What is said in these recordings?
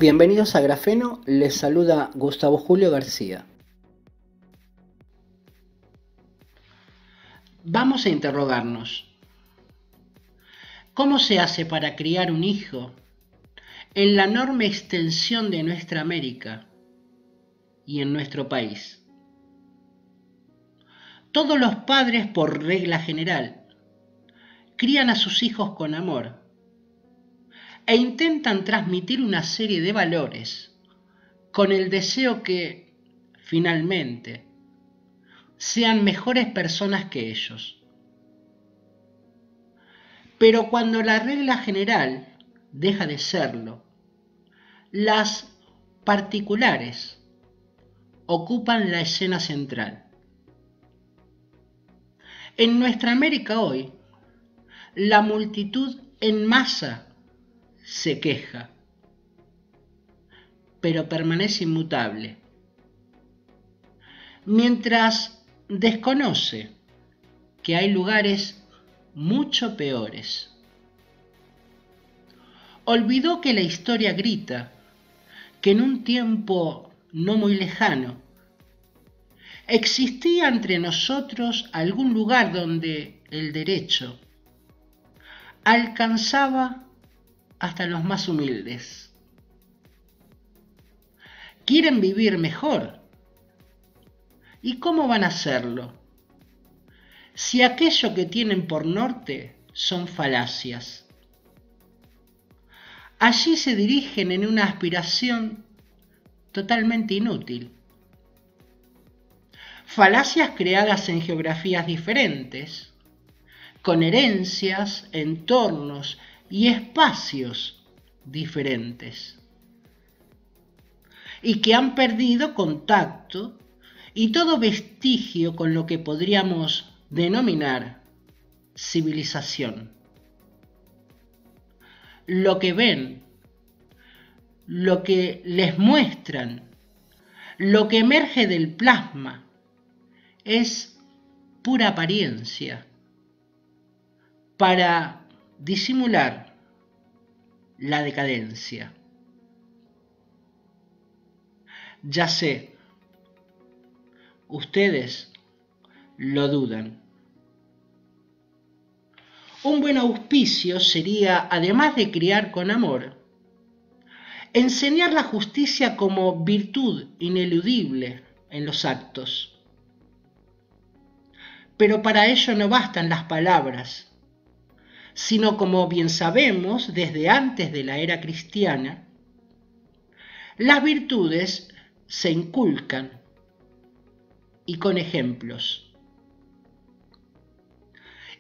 Bienvenidos a Grafeno, les saluda Gustavo Julio García. Vamos a interrogarnos, ¿cómo se hace para criar un hijo en la enorme extensión de nuestra América y en nuestro país? Todos los padres, por regla general, crían a sus hijos con amor e intentan transmitir una serie de valores con el deseo que, finalmente, sean mejores personas que ellos. Pero cuando la regla general deja de serlo, las particulares ocupan la escena central. En nuestra América hoy, la multitud en masa se queja, pero permanece inmutable, mientras desconoce que hay lugares mucho peores. Olvidó que la historia grita que en un tiempo no muy lejano existía entre nosotros algún lugar donde el derecho alcanzaba hasta los más humildes. ¿Quieren vivir mejor? ¿Y cómo van a hacerlo? Si aquello que tienen por norte son falacias. Allí se dirigen en una aspiración totalmente inútil. Falacias creadas en geografías diferentes, con herencias, entornos y espacios diferentes, y que han perdido contacto y todo vestigio con lo que podríamos denominar civilización. Lo que ven, lo que les muestran, lo que emerge del plasma es pura apariencia para disimular la decadencia. Ya sé, ustedes lo dudan. Un buen auspicio sería, además de criar con amor, enseñar la justicia como virtud ineludible en los actos. Pero para ello no bastan las palabras, sino, como bien sabemos desde antes de la era cristiana, las virtudes se inculcan y con ejemplos.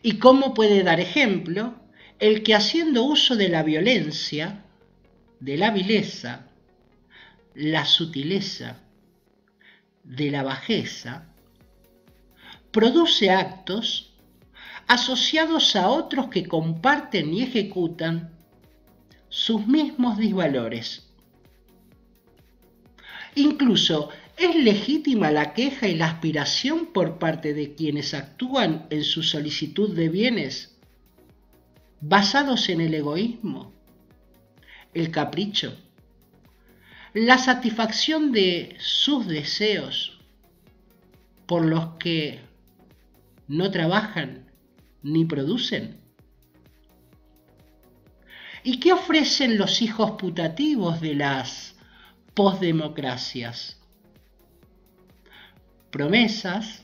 ¿Y cómo puede dar ejemplo el que, haciendo uso de la violencia, de la vileza, la sutileza, de la bajeza, produce actos asociados a otros que comparten y ejecutan sus mismos disvalores? Incluso es legítima la queja y la aspiración por parte de quienes actúan en su solicitud de bienes basados en el egoísmo, el capricho, la satisfacción de sus deseos por los que no trabajan ni producen. ¿Y qué ofrecen los hijos putativos de las posdemocracias? Promesas,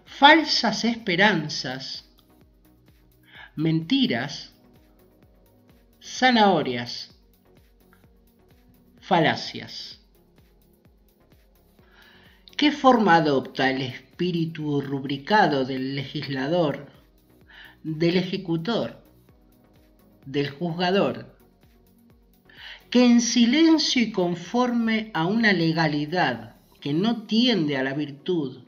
falsas esperanzas, mentiras, zanahorias, falacias. ¿Qué forma adopta el espíritu rubricado del legislador, del ejecutor, del juzgador, que en silencio y conforme a una legalidad que no tiende a la virtud,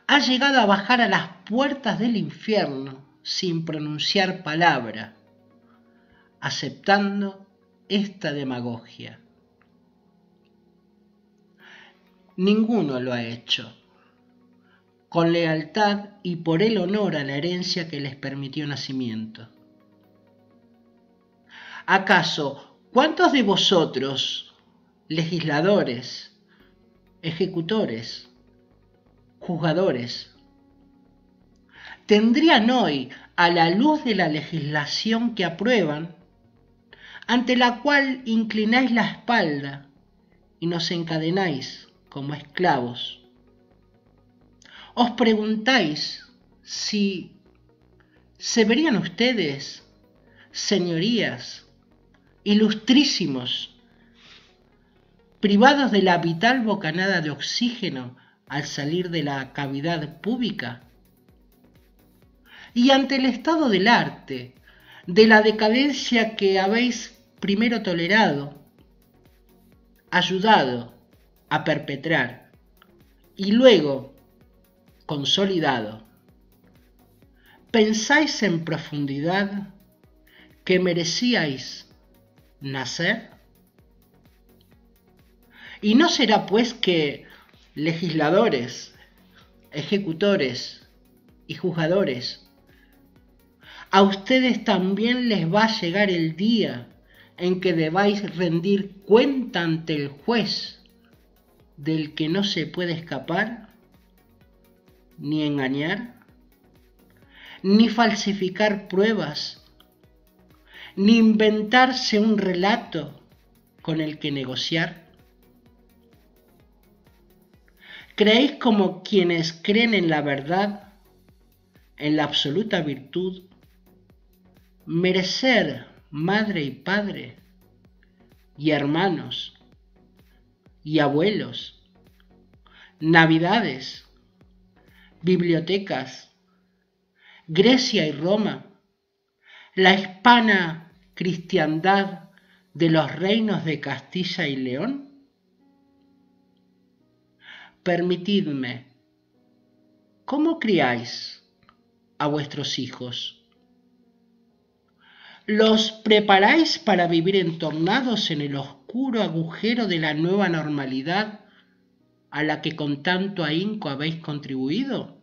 ha llegado a bajar a las puertas del infierno sin pronunciar palabra, aceptando esta demagogia? Ninguno lo ha hecho con lealtad y por el honor a la herencia que les permitió nacimiento. ¿Acaso ¿Cuántos de vosotros, legisladores, ejecutores, juzgadores, tendrían hoy, a la luz de la legislación que aprueban, ante la cual inclináis la espalda y nos encadenáis como esclavos? Os preguntáis si se verían ustedes, señorías, ilustrísimos, privados de la vital bocanada de oxígeno al salir de la cavidad púbica. Y ante el estado del arte, de la decadencia que habéis primero tolerado, ayudado a perpetrar y luego consolidado, ¿pensáis en profundidad que merecíais nacer? Y no será pues que legisladores, ejecutores y juzgadores, a ustedes también les va a llegar el día en que debáis rendir cuenta ante el juez del que no se puede escapar, ni engañar, ni falsificar pruebas, ni inventarse un relato con el que negociar? ¿Creéis como quienes creen en la verdad, en la absoluta virtud, merecer madre y padre, y hermanos, y abuelos, navidades, bibliotecas, Grecia y Roma, la hispana cristiandad de los reinos de Castilla y León? Permitidme, ¿cómo criáis a vuestros hijos? ¿Los preparáis para vivir entornados en el oscuro agujero de la nueva normalidad a la que con tanto ahínco habéis contribuido?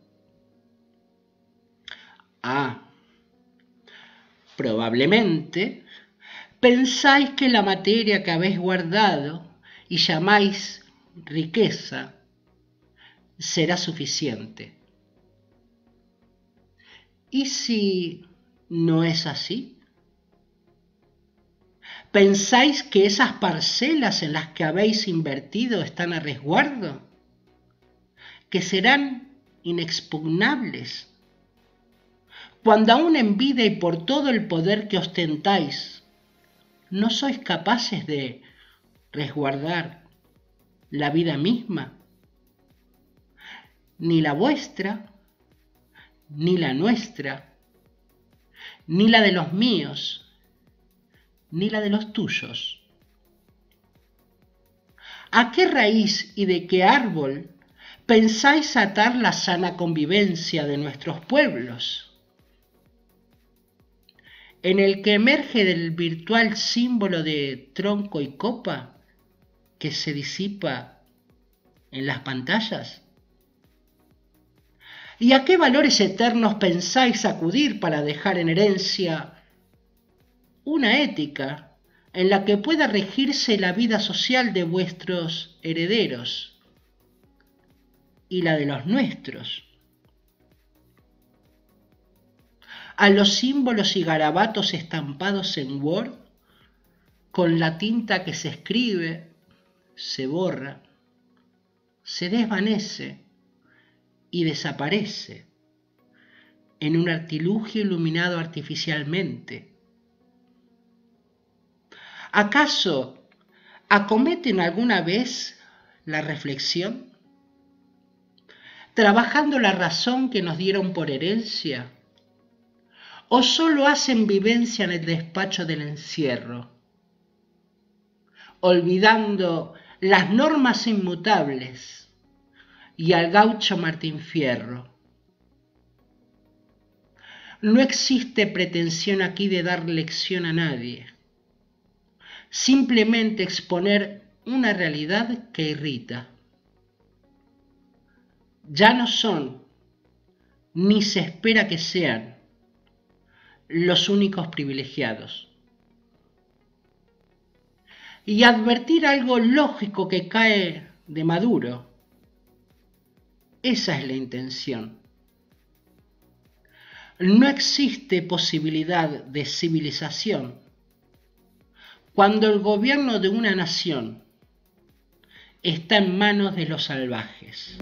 Probablemente pensáis que la materia que habéis guardado y llamáis riqueza será suficiente. ¿Y si no es así? ¿Pensáis que esas parcelas en las que habéis invertido están a resguardo? ¿Que serán inexpugnables? Cuando aún en vida y por todo el poder que ostentáis, no sois capaces de resguardar la vida misma, ni la vuestra, ni la nuestra, ni la de los míos, ni la de los tuyos. ¿A qué raíz y de qué árbol pensáis atar la sana convivencia de nuestros pueblos, en el que emerge del virtual símbolo de tronco y copa que se disipa en las pantallas? ¿Y a qué valores eternos pensáis acudir para dejar en herencia una ética en la que pueda regirse la vida social de vuestros herederos y la de los nuestros? A los símbolos y garabatos estampados en Word, con la tinta que se escribe, se borra, se desvanece y desaparece en un artilugio iluminado artificialmente. ¿Acaso acometen alguna vez la reflexión, trabajando la razón que nos dieron por herencia, o solo hacen vivencia en el despacho del encierro, olvidando las normas inmutables y al gaucho Martín Fierro? No existe pretensión aquí de dar lección a nadie, simplemente exponer una realidad que irrita. Ya no son, ni se espera que sean, los únicos privilegiados. y advertir algo lógico que cae de maduro. Esa es la intención. No existe posibilidad de civilización cuando el gobierno de una nación está en manos de los salvajes.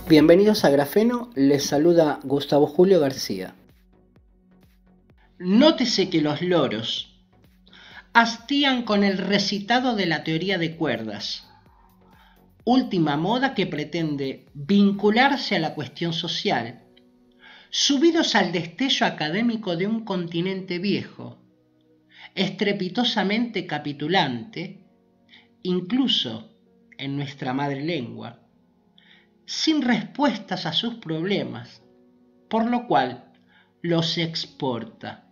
Bienvenidos a Grafeno, les saluda Gustavo Julio García. Nótese que los loros hastían con el recitado de la teoría de cuerdas, última moda que pretende vincularse a la cuestión social, subidos al destello académico de un continente viejo, estrepitosamente capitulante, incluso en nuestra madre lengua, sin respuestas a sus problemas, por lo cual los exporta.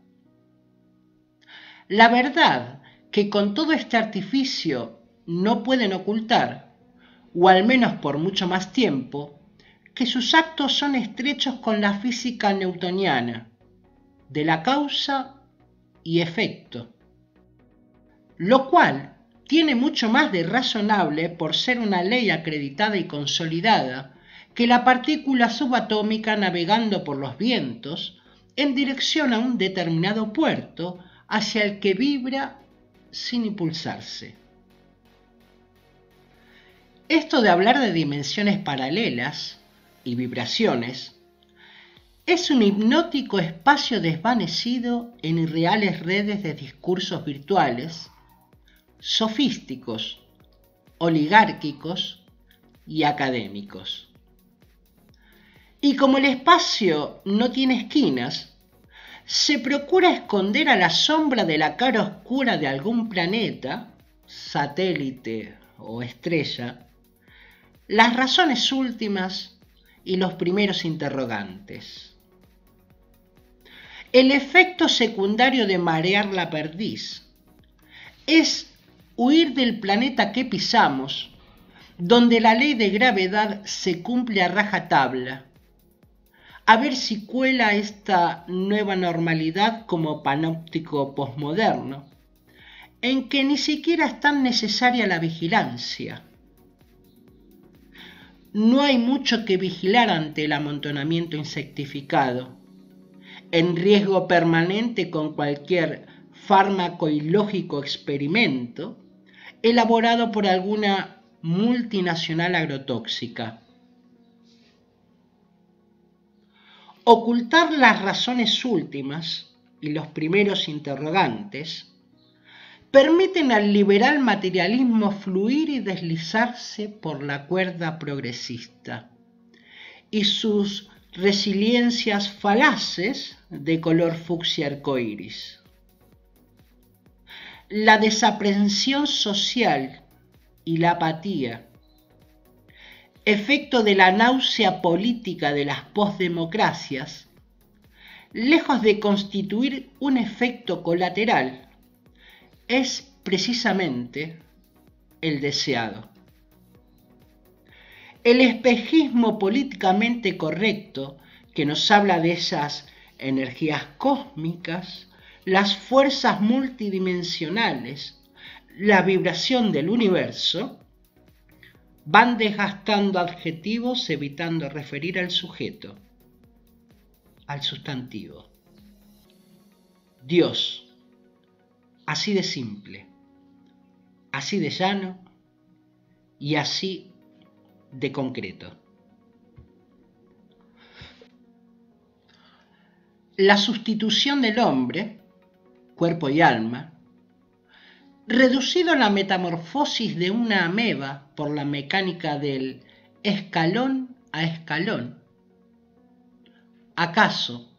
La verdad que con todo este artificio no pueden ocultar, o al menos por mucho más tiempo, que sus actos son estrechos con la física newtoniana, de la causa y efecto, lo cual tiene mucho más de razonable por ser una ley acreditada y consolidada que la partícula subatómica navegando por los vientos en dirección a un determinado puerto hacia el que vibra sin impulsarse. Esto de hablar de dimensiones paralelas y vibraciones es un hipnótico espacio desvanecido en irreales redes de discursos virtuales, sofísticos, oligárquicos y académicos. Y como el espacio no tiene esquinas, se procura esconder a la sombra de la cara oscura de algún planeta, satélite o estrella, las razones últimas y los primeros interrogantes. El efecto secundario de marear la perdiz es huir del planeta que pisamos, donde la ley de gravedad se cumple a rajatabla, a ver si cuela esta nueva normalidad como panóptico posmoderno, en que ni siquiera es tan necesaria la vigilancia. No hay mucho que vigilar ante el amontonamiento insectificado, en riesgo permanente con cualquier fármaco ilógico experimento elaborado por alguna multinacional agrotóxica. Ocultar las razones últimas y los primeros interrogantes permiten al liberal materialismo fluir y deslizarse por la cuerda progresista, y sus resiliencias falaces de color fucsia arcoíris. La desaprensión social y la apatía, efecto de la náusea política de las posdemocracias, lejos de constituir un efecto colateral, es precisamente el deseado. El espejismo políticamente correcto que nos habla de esas energías cósmicas, las fuerzas multidimensionales, la vibración del universo, van desgastando adjetivos evitando referir al sujeto, al sustantivo. Dios, así de simple, así de llano y así de concreto. La sustitución del hombre, cuerpo y alma, reducido a la metamorfosis de una ameba por la mecánica del escalón a escalón. ¿Acaso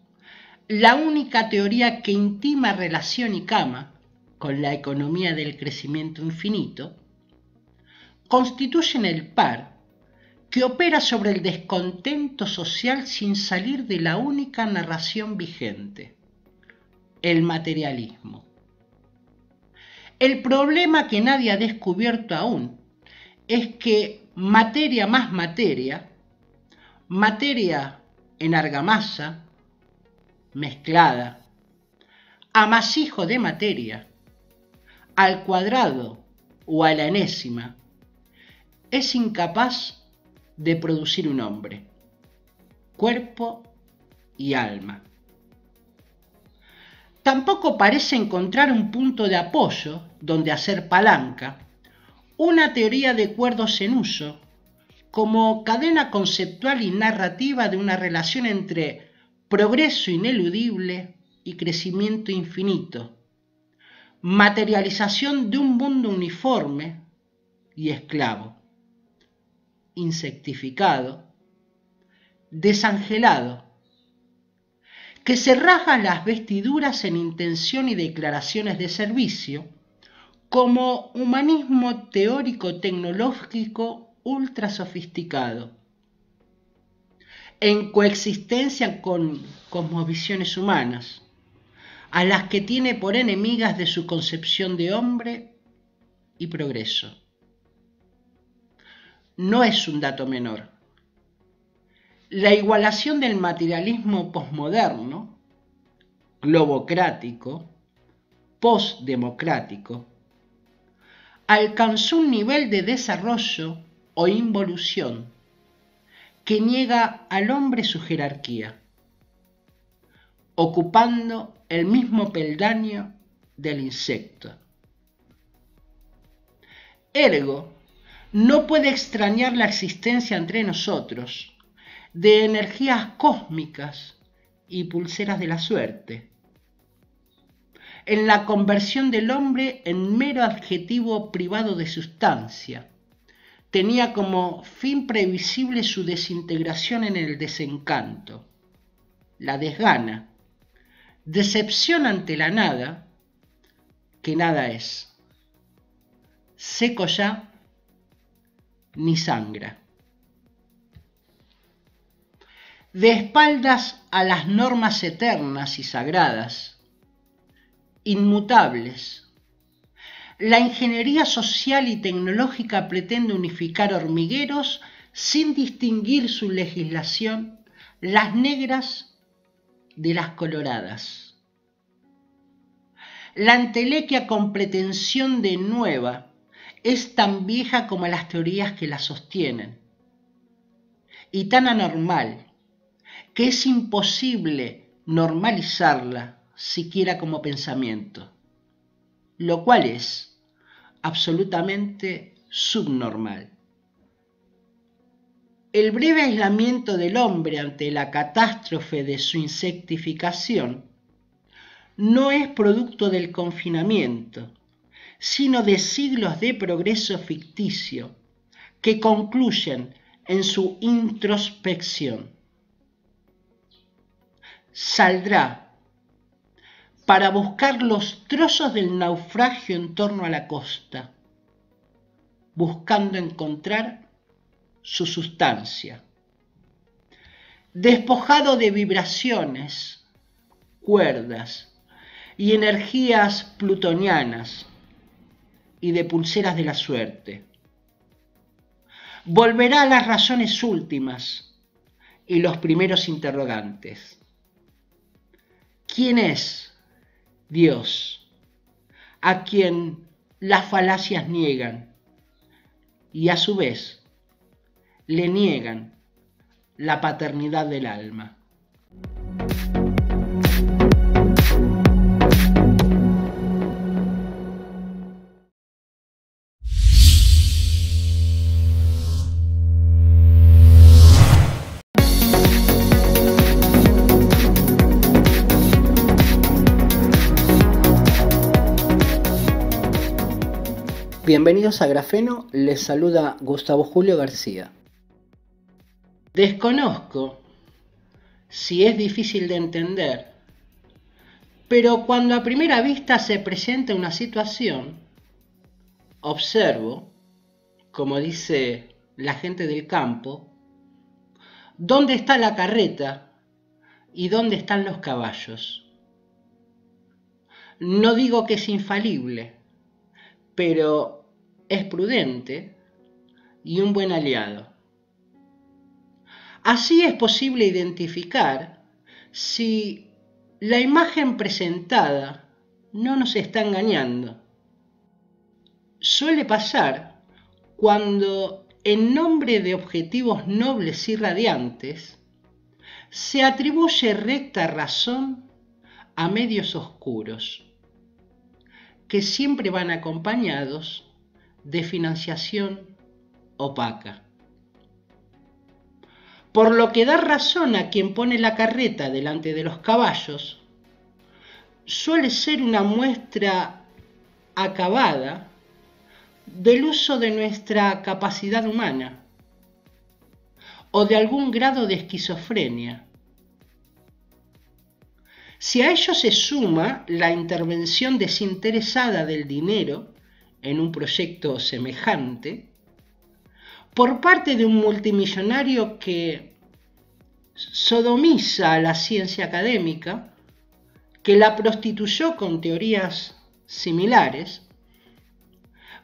la única teoría que intima relación y cama con la economía del crecimiento infinito constituyen el par que opera sobre el descontento social sin salir de la única narración vigente, el materialismo. El problema que nadie ha descubierto aún es que materia más materia, materia en argamasa, mezclada, amasijo de materia, al cuadrado o a la enésima, es incapaz de producir un hombre, cuerpo y alma. Tampoco parece encontrar un punto de apoyo donde hacer palanca una teoría de cuerdos en uso como cadena conceptual y narrativa de una relación entre progreso ineludible y crecimiento infinito, materialización de un mundo uniforme y esclavo, insectificado, desangelado, que se rasga las vestiduras en intención y declaraciones de servicio, como humanismo teórico-tecnológico ultra sofisticado, en coexistencia con cosmovisiones humanas, a las que tiene por enemigas de su concepción de hombre y progreso. No es un dato menor. La igualación del materialismo posmoderno, globocrático, postdemocrático, alcanzó un nivel de desarrollo o involución que niega al hombre su jerarquía, ocupando el mismo peldaño del insecto. Ergo, no puede extrañar la existencia entre nosotros de energías cósmicas y pulseras de la suerte, en la conversión del hombre en mero adjetivo privado de sustancia. Tenía como fin previsible su desintegración en el desencanto, la desgana, decepción ante la nada, que nada es, seco ya, ni sangra. De espaldas a las normas eternas y sagradas, inmutables, la ingeniería social y tecnológica pretende unificar hormigueros sin distinguir su legislación, las negras de las coloradas. La entelequia con pretensión de nueva es tan vieja como las teorías que la sostienen, y tan anormal que es imposible normalizarla siquiera como pensamiento, lo cual es absolutamente subnormal. El breve aislamiento del hombre ante la catástrofe de su insectificación no es producto del confinamiento, sino de siglos de progreso ficticio que concluyen en su introspección. Saldrá para buscar los trozos del naufragio en torno a la costa, buscando encontrar su sustancia. Despojado de vibraciones, cuerdas y energías plutonianas y de pulseras de la suerte, volverá a las razones últimas y los primeros interrogantes. ¿Quién es Dios, a quien las falacias niegan y a su vez le niegan la paternidad del alma? Bienvenidos a Grafeno, les saluda Gustavo Julio García. Desconozco si es difícil de entender, pero cuando a primera vista se presenta una situación, observo, como dice la gente del campo, dónde está la carreta y dónde están los caballos. No digo que es infalible, pero es prudente y un buen aliado. Así es posible identificar si la imagen presentada no nos está engañando. Suele pasar cuando, en nombre de objetivos nobles y radiantes, se atribuye recta razón a medios oscuros, que siempre van acompañados de financiación opaca. Por lo que dar razón a quien pone la carreta delante de los caballos suele ser una muestra acabada del uso de nuestra capacidad humana o de algún grado de esquizofrenia. Si a ello se suma la intervención desinteresada del dinero en un proyecto semejante, por parte de un multimillonario que sodomiza a la ciencia académica, que la prostituyó con teorías similares,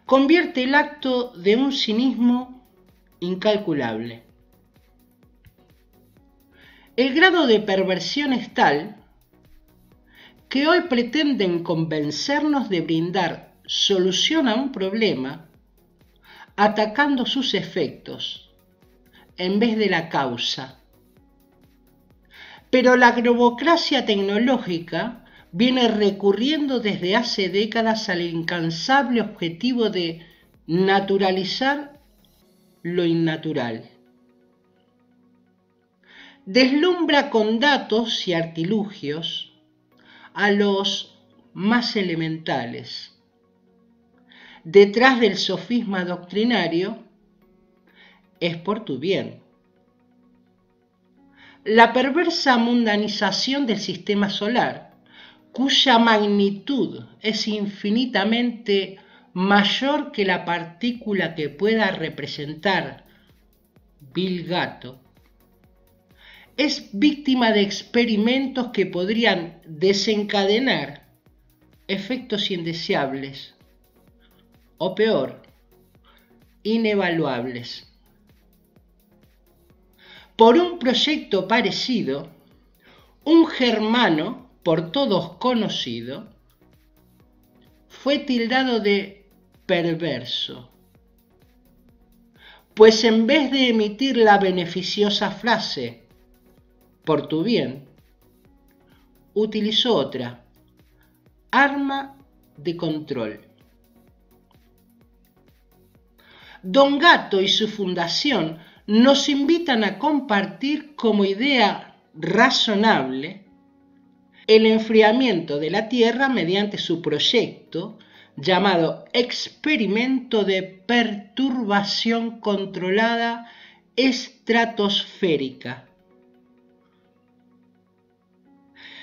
convierte el acto de un cinismo incalculable. El grado de perversión es tal que hoy pretenden convencernos de brindar solución a un problema atacando sus efectos en vez de la causa. Pero la globocracia tecnológica viene recurriendo desde hace décadas al incansable objetivo de naturalizar lo innatural. Deslumbra con datos y artilugios a los más elementales. Detrás del sofisma doctrinario es por tu bien. La perversa mundanización del sistema solar, cuya magnitud es infinitamente mayor que la partícula que pueda representar Bill Gato, es víctima de experimentos que podrían desencadenar efectos indeseables o peor, inevaluables. Por un proyecto parecido, un germano, por todos conocido, fue tildado de perverso, pues en vez de emitir la beneficiosa frase por tu bien, utilizó otra, arma de control. Don Gato y su fundación nos invitan a compartir como idea razonable el enfriamiento de la Tierra mediante su proyecto llamado Experimento de Perturbación Controlada Estratosférica.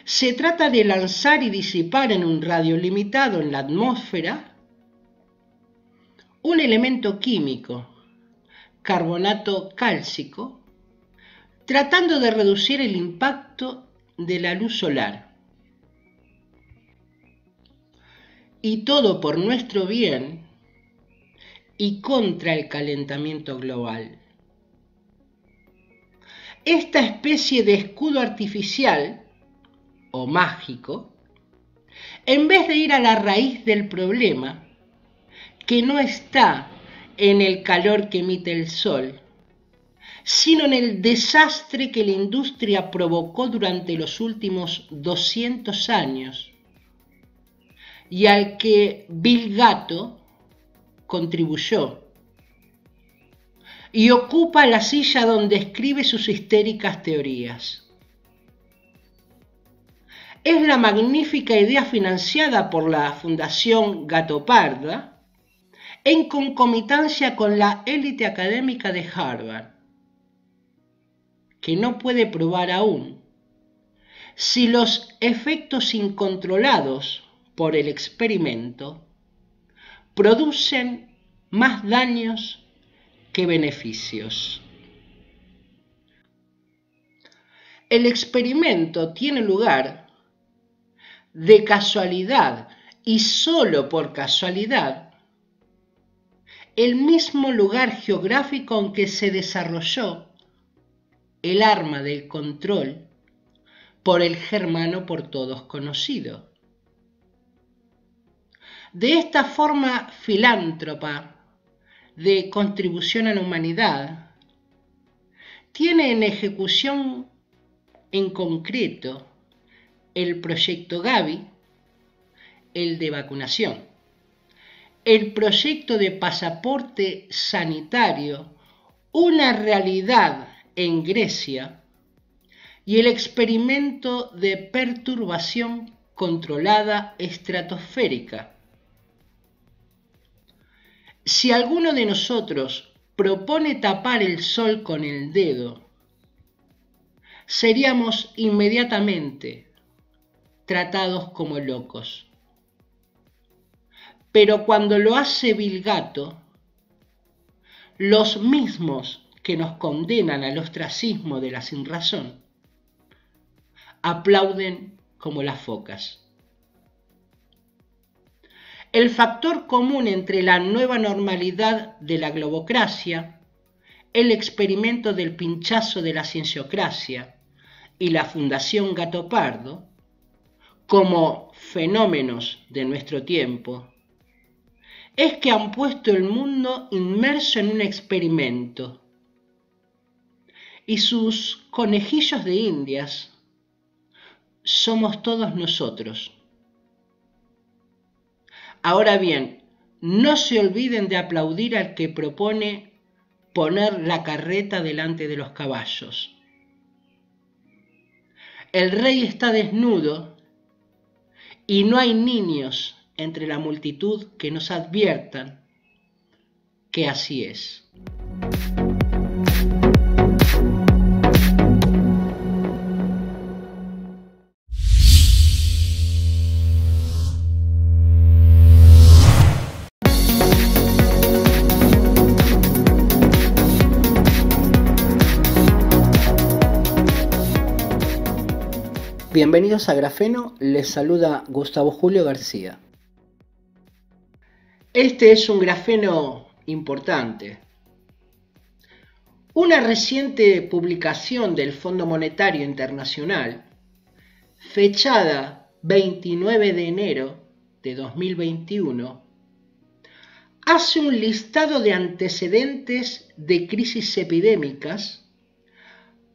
Se trata de lanzar y disipar en un radio limitado en la atmósfera un elemento químico, carbonato cálcico, tratando de reducir el impacto de la luz solar. Y todo por nuestro bien y contra el calentamiento global. Esta especie de escudo artificial o mágico, en vez de ir a la raíz del problema, que no está en el calor que emite el sol, sino en el desastre que la industria provocó durante los últimos 200 años y al que Bill Gato contribuyó y ocupa la silla donde escribe sus histéricas teorías. Es la magnífica idea financiada por la Fundación Gatoparda en concomitancia con la élite académica de Harvard, que no puede probar aún si los efectos incontrolados por el experimento producen más daños que beneficios. El experimento tiene lugar de casualidad y solo por casualidad el mismo lugar geográfico en que se desarrolló el arma del control por el germano por todos conocido. De esta forma filántropa de contribución a la humanidad, tiene en ejecución en concreto el proyecto Gavi, el de vacunación, el proyecto de pasaporte sanitario, una realidad en Grecia, y el experimento de perturbación controlada estratosférica. Si alguno de nosotros propone tapar el sol con el dedo, seríamos inmediatamente tratados como locos. Pero cuando lo hace Bill Gato, los mismos que nos condenan al ostracismo de la sinrazón, aplauden como las focas. El factor común entre la nueva normalidad de la globocracia, el experimento del pinchazo de la cienciocracia y la Fundación Gato Pardo, como fenómenos de nuestro tiempo, es que han puesto el mundo inmerso en un experimento y sus conejillos de indias somos todos nosotros. Ahora bien, no se olviden de aplaudir al que propone poner la carreta delante de los caballos. El rey está desnudo y no hay niños entre la multitud que nos adviertan que así es. Bienvenidos a Grafeno, les saluda Gustavo Julio García. Este es un grafeno importante. Una reciente publicación del Fondo Monetario Internacional, fechada 29 de enero de 2021, hace un listado de antecedentes de crisis epidémicas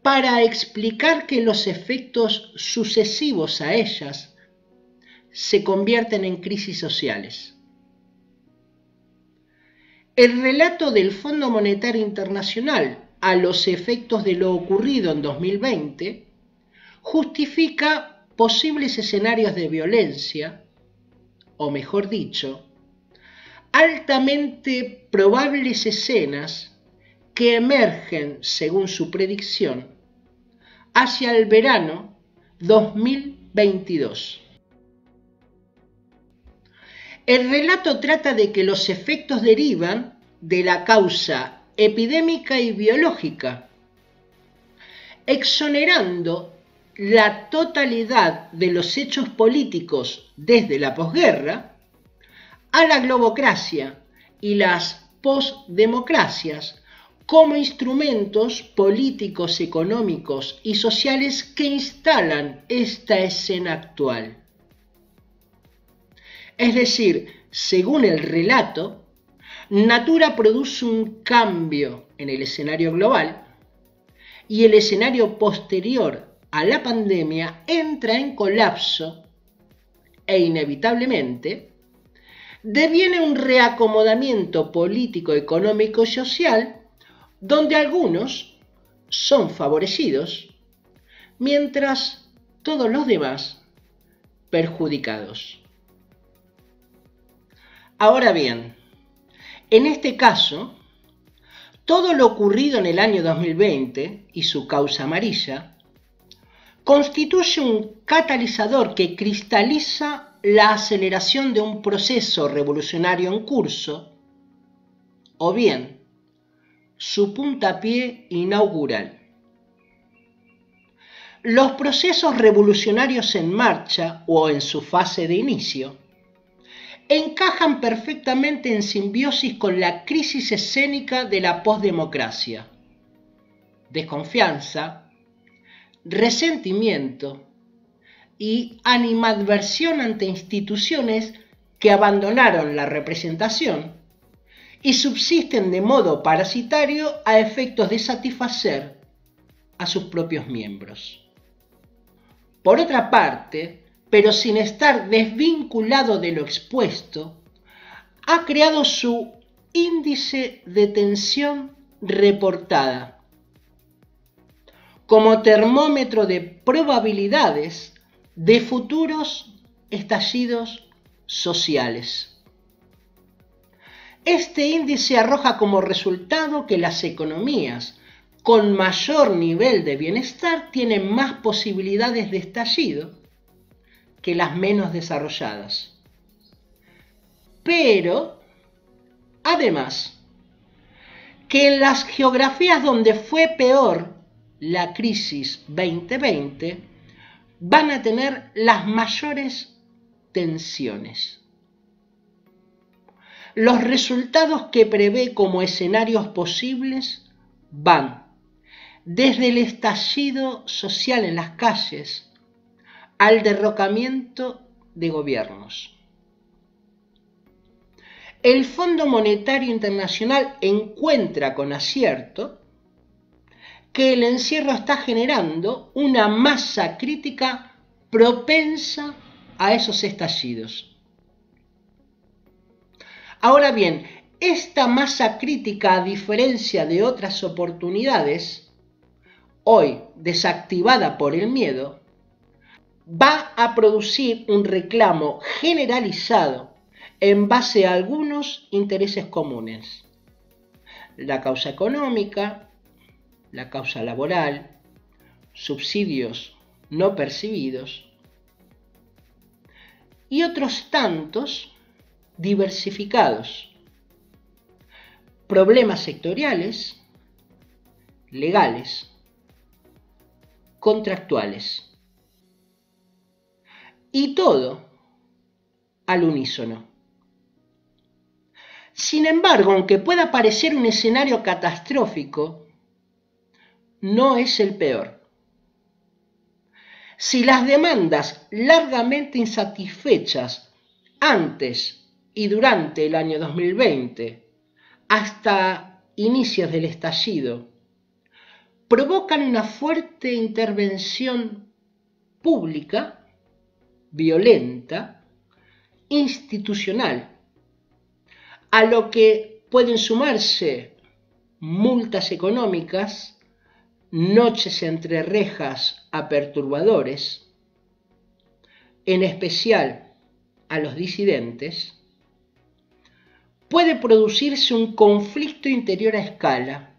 para explicar que los efectos sucesivos a ellas se convierten en crisis sociales. El relato del Fondo Monetario Internacional a los efectos de lo ocurrido en 2020 justifica posibles escenarios de violencia, o mejor dicho, altamente probables escenas que emergen, según su predicción, hacia el verano 2022. El relato trata de que los efectos derivan de la causa epidémica y biológica, exonerando la totalidad de los hechos políticos desde la posguerra a la globocracia y las postdemocracias como instrumentos políticos, económicos y sociales que instalan esta escena actual. Es decir, según el relato, Natura produce un cambio en el escenario global y el escenario posterior a la pandemia entra en colapso e inevitablemente deviene un reacomodamiento político, económico y social donde algunos son favorecidos, mientras todos los demás perjudicados. Ahora bien, en este caso, todo lo ocurrido en el año 2020 y su causa amarilla constituye un catalizador que cristaliza la aceleración de un proceso revolucionario en curso, o bien su puntapié inaugural. Los procesos revolucionarios en marcha o en su fase de inicio encajan perfectamente en simbiosis con la crisis escénica de la posdemocracia. Desconfianza, resentimiento y animadversión ante instituciones que abandonaron la representación y subsisten de modo parasitario a efectos de satisfacer a sus propios miembros. Por otra parte, pero sin estar desvinculado de lo expuesto, ha creado su índice de tensión reportada como termómetro de probabilidades de futuros estallidos sociales. Este índice arroja como resultado que las economías con mayor nivel de bienestar tienen más posibilidades de estallido que las menos desarrolladas. Pero, además, que en las geografías donde fue peor la crisis 2020, van a tener las mayores tensiones. Los resultados que prevé como escenarios posibles van desde el estallido social en las calles al derrocamiento de gobiernos. El Fondo Monetario Internacional encuentra con acierto que el encierro está generando una masa crítica propensa a esos estallidos. Ahora bien, esta masa crítica, a diferencia de otras oportunidades, hoy desactivada por el miedo, va a producir un reclamo generalizado en base a algunos intereses comunes: la causa económica, la causa laboral, subsidios no percibidos y otros tantos diversificados, problemas sectoriales, legales, contractuales, y todo al unísono. Sin embargo, aunque pueda parecer un escenario catastrófico, no es el peor. Si las demandas largamente insatisfechas antes y durante el año 2020, hasta inicios del estallido, provocan una fuerte intervención pública, violenta, institucional, a lo que pueden sumarse multas económicas, noches entre rejas a perturbadores, en especial a los disidentes, puede producirse un conflicto interior a escala,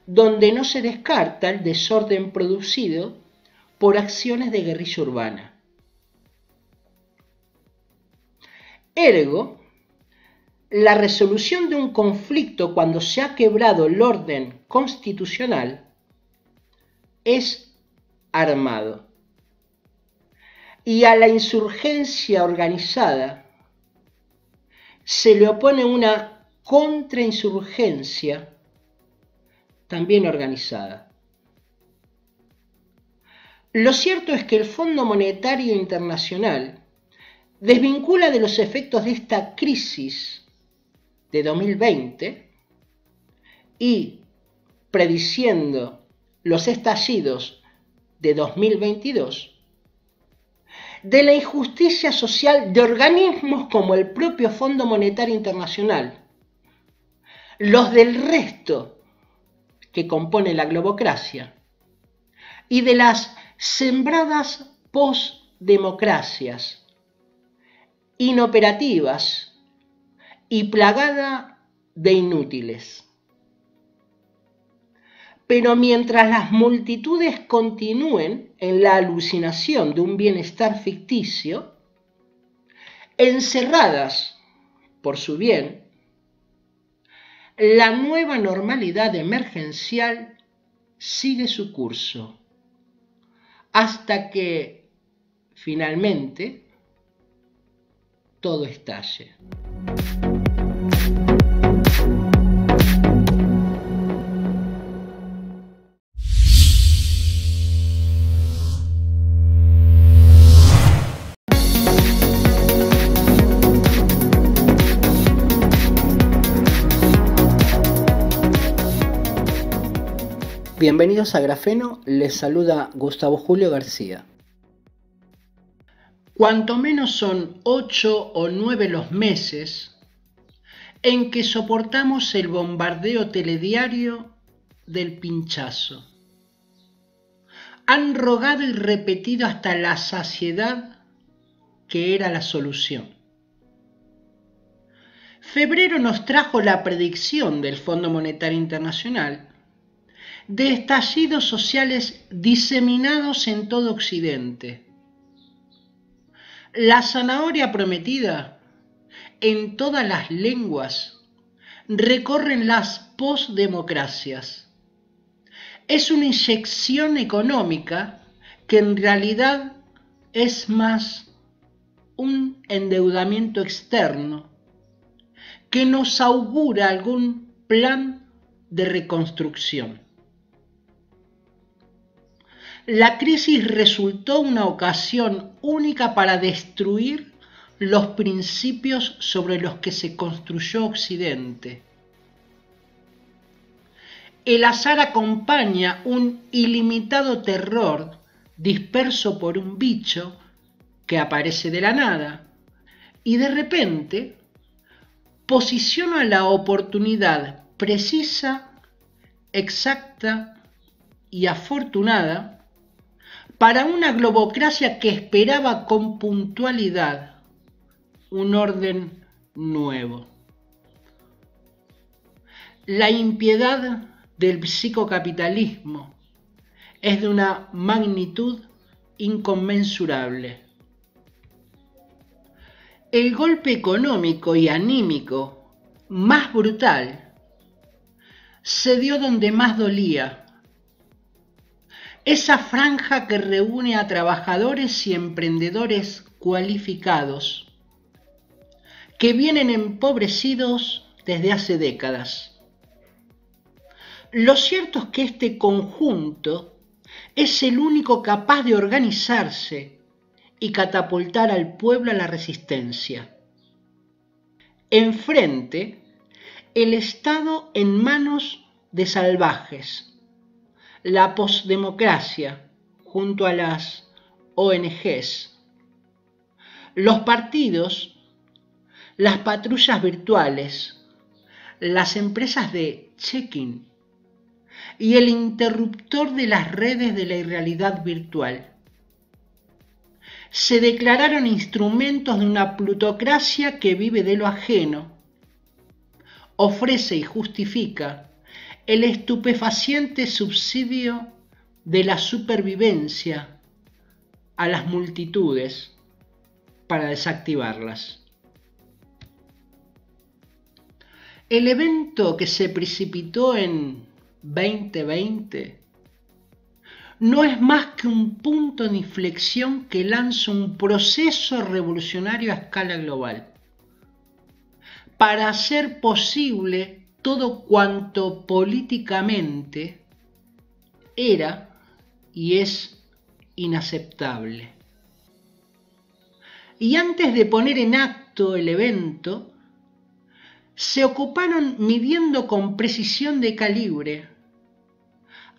donde no se descarta el desorden producido por acciones de guerrilla urbana. Ergo, la resolución de un conflicto cuando se ha quebrado el orden constitucional es armado. Y a la insurgencia organizada se le opone una contrainsurgencia también organizada. Lo cierto es que el Fondo Monetario Internacional desvincula de los efectos de esta crisis de 2020 y prediciendo los estallidos de 2022 de la injusticia social de organismos como el propio Fondo Monetario Internacional, los del resto que compone la globocracia y de las sembradas postdemocracias inoperativas y plagada de inútiles. Pero mientras las multitudes continúen en la alucinación de un bienestar ficticio, encerradas por su bien, la nueva normalidad emergencial sigue su curso hasta que finalmente todo estalle. Bienvenidos a Grafeno, les saluda Gustavo Julio García. Cuanto menos son 8 o 9 los meses en que soportamos el bombardeo telediario del pinchazo. Han rogado y repetido hasta la saciedad que era la solución. Febrero nos trajo la predicción del Fondo Monetario Internacional de estallidos sociales diseminados en todo Occidente. La zanahoria prometida en todas las lenguas recorren las posdemocracias. Es una inyección económica que en realidad es más un endeudamiento externo que nos augura algún plan de reconstrucción. La crisis resultó una ocasión única para destruir los principios sobre los que se construyó Occidente. El azar acompaña un ilimitado terror disperso por un bicho que aparece de la nada y de repente posiciona la oportunidad precisa, exacta y afortunada para una globocracia que esperaba con puntualidad un orden nuevo. La impiedad del psicocapitalismo es de una magnitud inconmensurable. El golpe económico y anímico más brutal se dio donde más dolía. Esa franja que reúne a trabajadores y emprendedores cualificados que vienen empobrecidos desde hace décadas. Lo cierto es que este conjunto es el único capaz de organizarse y catapultar al pueblo a la resistencia. Enfrente, el Estado en manos de salvajes, la posdemocracia junto a las ONGs, los partidos, las patrullas virtuales, las empresas de check-in y el interruptor de las redes de la irrealidad virtual. Se declararon instrumentos de una plutocracia que vive de lo ajeno, ofrece y justifica el estupefaciente subsidio de la supervivencia a las multitudes para desactivarlas. El evento que se precipitó en 2020 no es más que un punto de inflexión que lanza un proceso revolucionario a escala global para hacer posible todo cuanto políticamente era y es inaceptable. Y antes de poner en acto el evento, se ocuparon midiendo con precisión de calibre,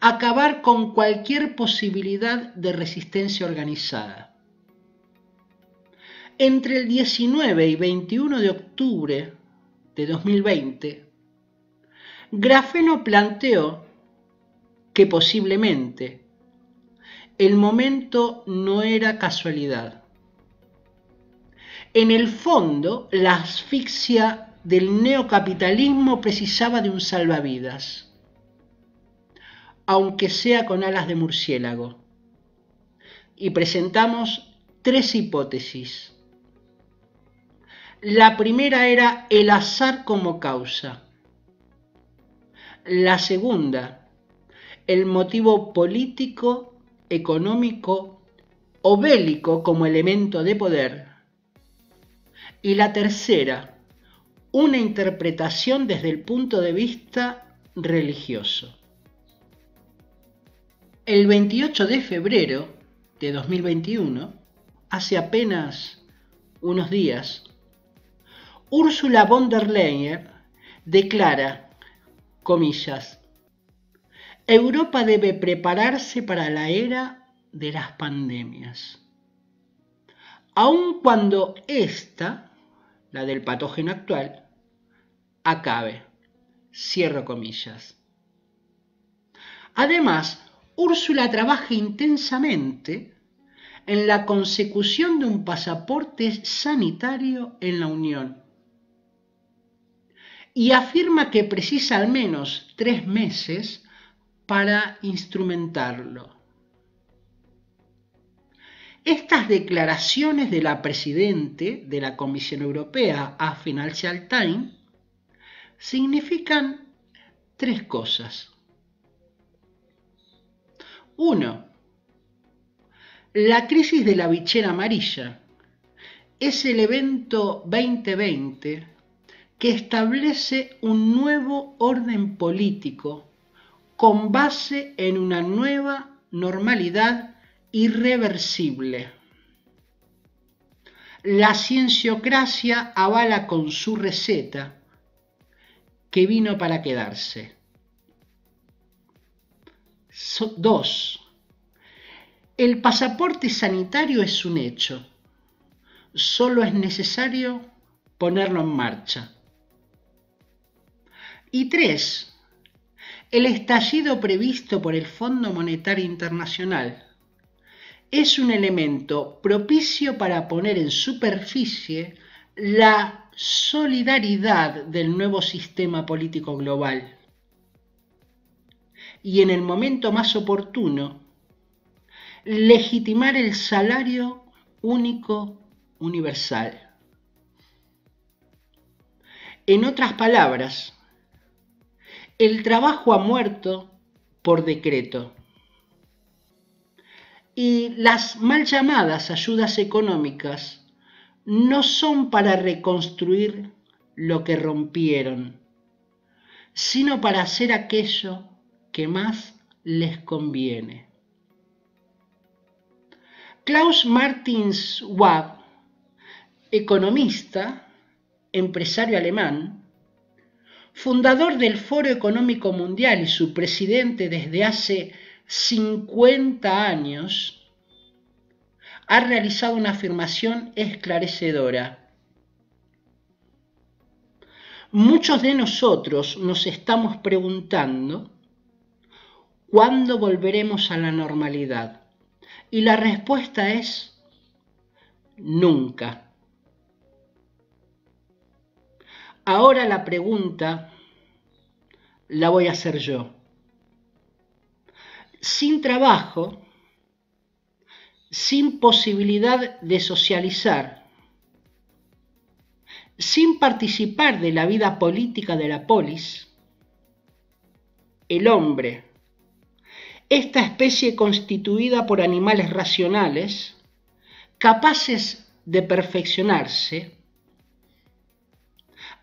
acabar con cualquier posibilidad de resistencia organizada. Entre el 19 y 21 de octubre de 2020, Grafeno planteó que posiblemente el momento no era casualidad. En el fondo, la asfixia del neocapitalismo precisaba de un salvavidas, aunque sea con alas de murciélago. Y presentamos 3 hipótesis. La primera era el azar como causa. La segunda, el motivo político, económico o bélico como elemento de poder. Y la tercera, una interpretación desde el punto de vista religioso. El 28 de febrero de 2021, hace apenas unos días, Ursula von der Leyen declara, comillas, Europa debe prepararse para la era de las pandemias. Aun cuando esta, la del patógeno actual, acabe. Cierro comillas. Además, Úrsula trabaja intensamente en la consecución de un pasaporte sanitario en la Unión y afirma que precisa al menos 3 meses para instrumentarlo. Estas declaraciones de la presidente de la Comisión Europea a Financial Times significan 3 cosas. 1. La crisis de la bichera amarilla es el evento 2020 que establece un nuevo orden político con base en una nueva normalidad irreversible. La cienciocracia avala con su receta que vino para quedarse. 2. El pasaporte sanitario es un hecho. Solo es necesario ponerlo en marcha. Y 3. El estallido previsto por el Fondo Monetario Internacional es un elemento propicio para poner en superficie la solidaridad del nuevo sistema político global. Y en el momento más oportuno, legitimar el salario único universal. En otras palabras, el trabajo ha muerto por decreto. Y las mal llamadas ayudas económicas no son para reconstruir lo que rompieron, sino para hacer aquello que más les conviene. Klaus Martin Schwab, economista, empresario alemán, fundador del Foro Económico Mundial y su presidente desde hace 50 años, ha realizado una afirmación esclarecedora. Muchos de nosotros nos estamos preguntando ¿cuándo volveremos a la normalidad? Y la respuesta es nunca. Ahora la pregunta la voy a hacer yo. Sin trabajo, sin posibilidad de socializar, sin participar de la vida política de la polis, el hombre, esta especie constituida por animales racionales, capaces de perfeccionarse,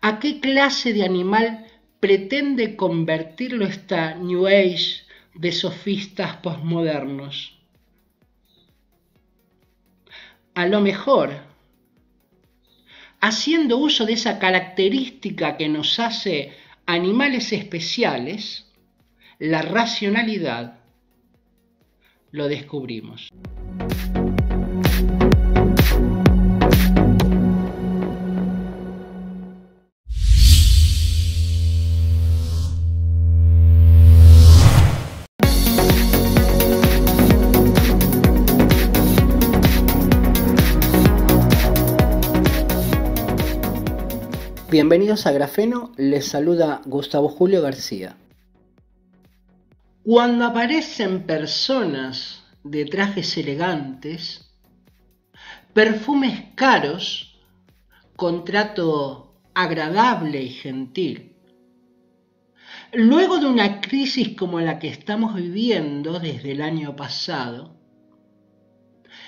¿a qué clase de animal pretende convertirlo esta New Age de sofistas posmodernos? A lo mejor, haciendo uso de esa característica que nos hace animales especiales, la racionalidad, lo descubrimos. Bienvenidos a Grafeno, les saluda Gustavo Julio García. Cuando aparecen personas de trajes elegantes, perfumes caros, con trato agradable y gentil, Luego de una crisis como la que estamos viviendo desde el año pasado,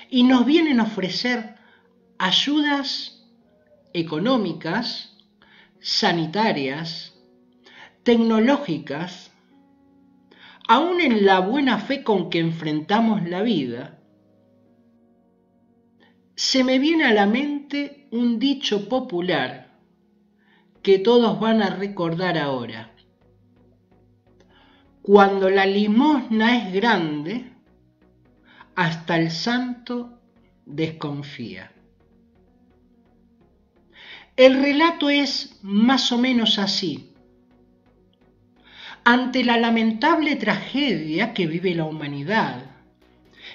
y nos vienen a ofrecer ayudas económicas, sanitarias, tecnológicas, aún en la buena fe con que enfrentamos la vida, se me viene a la mente un dicho popular que todos van a recordar ahora. Cuando la limosna es grande, hasta el santo desconfía. El relato es más o menos así. Ante la lamentable tragedia que vive la humanidad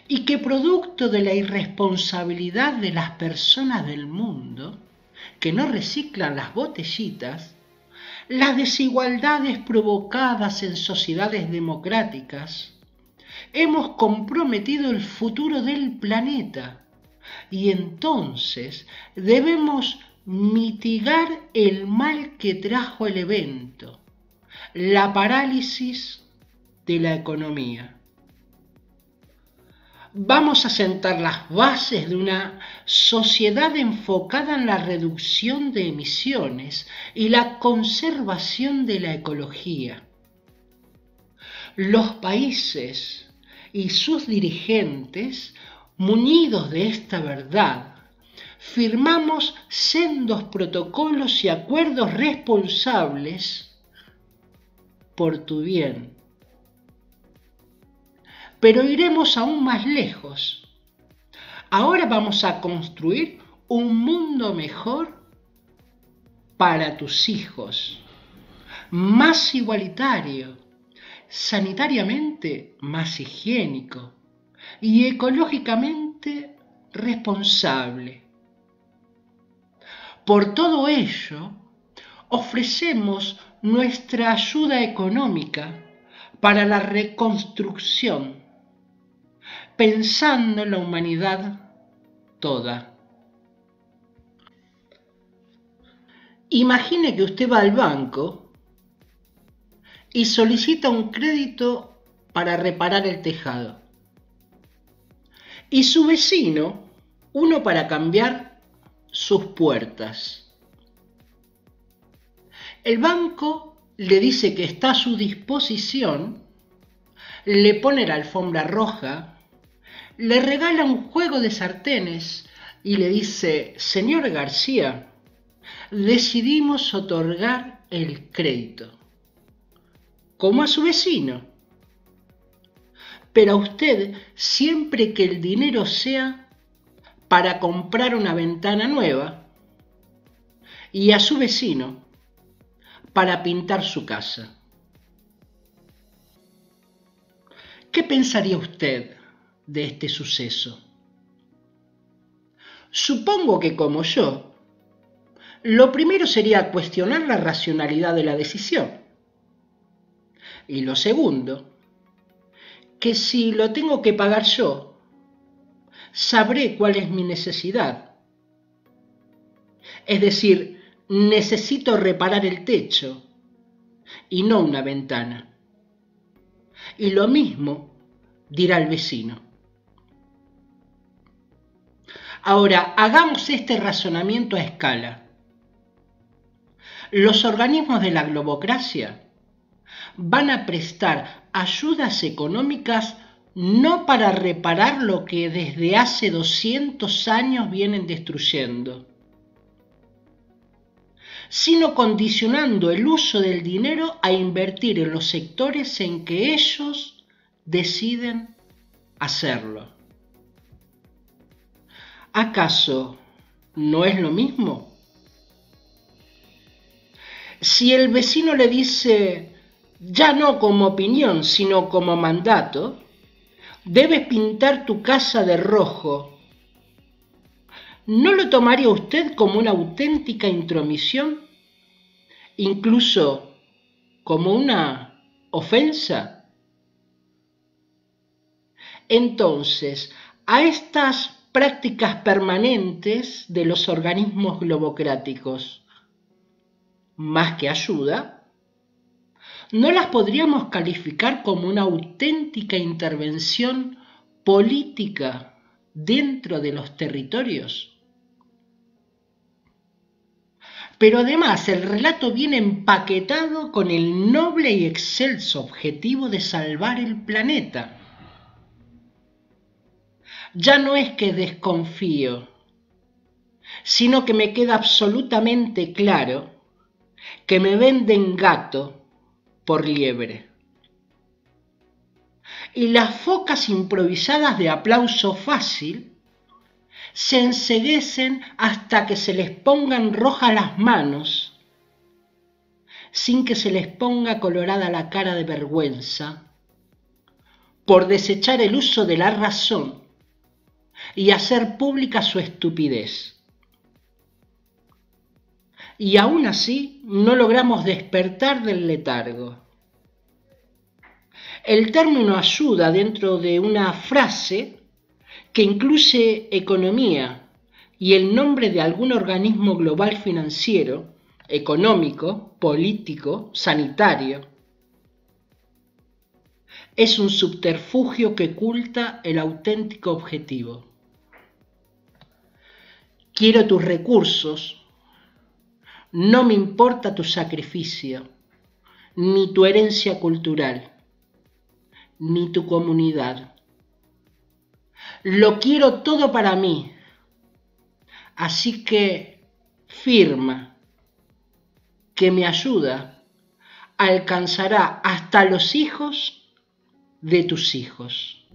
y que producto de la irresponsabilidad de las personas del mundo que no reciclan las botellitas, las desigualdades provocadas en sociedades democráticas, hemos comprometido el futuro del planeta y entonces debemos mitigar el mal que trajo el evento, la parálisis de la economía. Vamos a sentar las bases de una sociedad enfocada en la reducción de emisiones y la conservación de la ecología. Los países y sus dirigentes, munidos de esta verdad, firmamos sendos protocolos y acuerdos responsables por tu bien. Pero iremos aún más lejos. Ahora vamos a construir un mundo mejor para tus hijos, más igualitario, sanitariamente más higiénico y ecológicamente responsable. Por todo ello, ofrecemos nuestra ayuda económica para la reconstrucción, pensando en la humanidad toda. Imagine que usted va al banco y solicita un crédito para reparar el tejado. Y su vecino, uno para cambiar sus puertas. El banco le dice que está a su disposición, le pone la alfombra roja, le regala un juego de sartenes y le dice: señor García, decidimos otorgar el crédito, como a su vecino, pero a usted siempre que el dinero sea para comprar una ventana nueva y a su vecino para pintar su casa. ¿Qué pensaría usted de este suceso? Supongo que, como yo, lo primero sería cuestionar la racionalidad de la decisión. Y lo segundo, que si lo tengo que pagar yo, sabré cuál es mi necesidad. Es decir, necesito reparar el techo y no una ventana. Y lo mismo dirá el vecino. Ahora, hagamos este razonamiento a escala. Los organismos de la globocracia van a prestar ayudas económicas no para reparar lo que desde hace 200 años vienen destruyendo, sino condicionando el uso del dinero a invertir en los sectores en que ellos deciden hacerlo. ¿Acaso no es lo mismo? Si el vecino le dice, ya no como opinión, sino como mandato, debes pintar tu casa de rojo, ¿no lo tomaría usted como una auténtica intromisión? Incluso como una ofensa. Entonces, a estas prácticas permanentes de los organismos globocráticos, más que ayuda, ¿No las podríamos calificar como una auténtica intervención política dentro de los territorios? Pero además el relato viene empaquetado con el noble y excelso objetivo de salvar el planeta. Ya no es que desconfío, sino que me queda absolutamente claro que me venden gato por liebre. Y las focas improvisadas de aplauso fácil se enceguecen hasta que se les pongan rojas las manos, sin que se les ponga colorada la cara de vergüenza, por desechar el uso de la razón y hacer pública su estupidez. Y aún así no logramos despertar del letargo. El término ayuda dentro de una frase que incluye economía y el nombre de algún organismo global financiero, económico, político, sanitario. Es un subterfugio que oculta el auténtico objetivo. Quiero tus recursos, no me importa tu sacrificio, ni tu herencia cultural, ni tu comunidad. Lo quiero todo para mí, así que firma que mi ayuda alcanzará hasta los hijos de tus hijos.